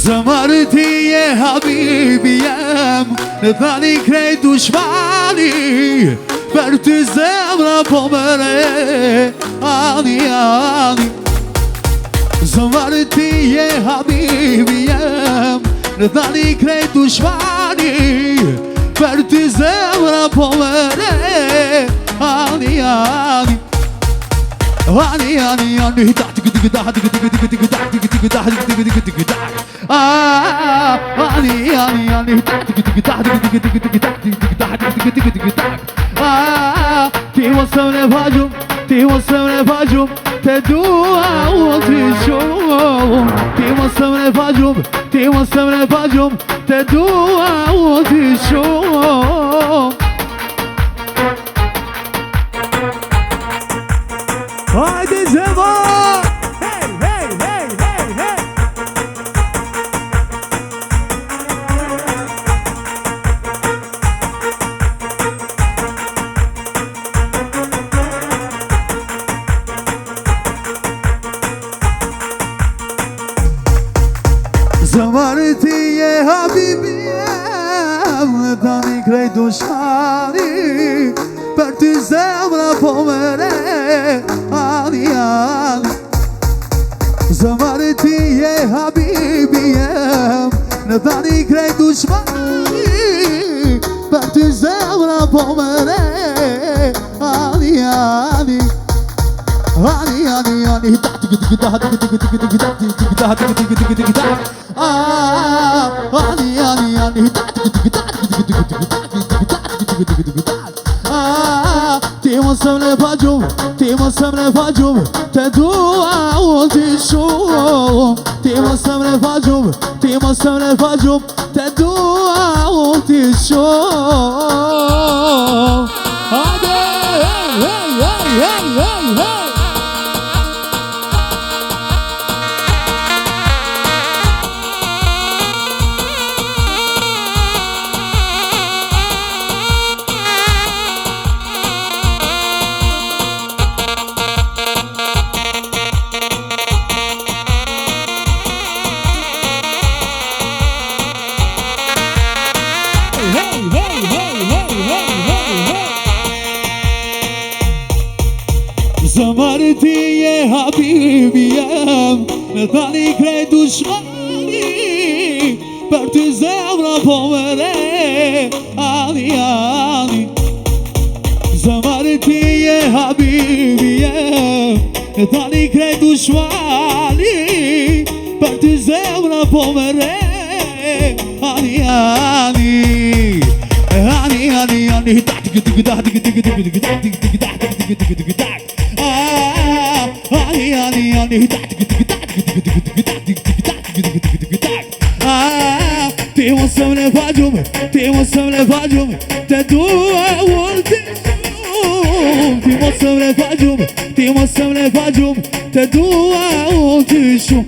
Zëmër ti je habibi jem, në thani krejt dushmani, për ty zemra po mëre, ani, ani. Zëmër ti je habibi jem, në thani krejt dushmani, për ty zemra po mëre, ani, ani. Ani, ani, ani, da, dik, dik, da, dik, dik, dik, dik, dik, da, dik, dik, da, dik, dik, dik, dik, da. Ani, ani, ani, da, dik, dik, da, dik, dik, dik, dik, da, dik, dik, da, dik, dik, dik, dik, da. Ti wasëm në vajum, ti wasëm në vajum, te dua u ti shumë. Ti wasëm në vajum, ti wasëm në vajum, te dua u ti shumë. Hajde Zema! Hey, hey, hey, hey, hey! Zëmër ti je habibi jem, në tani krejt dushmani, për ty zemra po mëre, ani, ani. Zëmër ti je habibi jem, në tani krejt dushmani, për ty zemra po mëre, ani, ani. Ani, ani, ani, da, dik, dik, da, dik, dik, dik, dik, da, dik, dik, da, dik, dik, dik, dik, da. Ani, ani, ani, da, dik, dik, da, dik, dik, dik, da, dik, dik, da, dik, dik, dik, da. Ti wasëm në vajum, ti wasëm në vajum, te dua u ti shumë. Ti wasëm në vajum, ti wasëm në vajum, te dua u ti shumë. Hajde, hey, hey, hey, hey, hey, hey. Zëmër ti je habibi jem, në thani krejt dushmani, për ty zemra po mëre, ani, ani. Zëmër ti je habibi jem, në thani krejt dushmani, për ty zemra po mëre, ani, ani. Ani, ani, ani, da, dik, dik, da, dik, dik, dik, dik, da, dik, dik, da, dik, dik, dik, dik, da. Ani, ani, ani, da, dik, dik, da, dik, dik, dik, da, dik, dik, da, dik, dik, dik, da. Ti wasëm në vajum, ti wasëm në vajum, te dua u ti shumë. Ti wasëm në vajum, ti wasëm në vajum, te dua u ti shumë.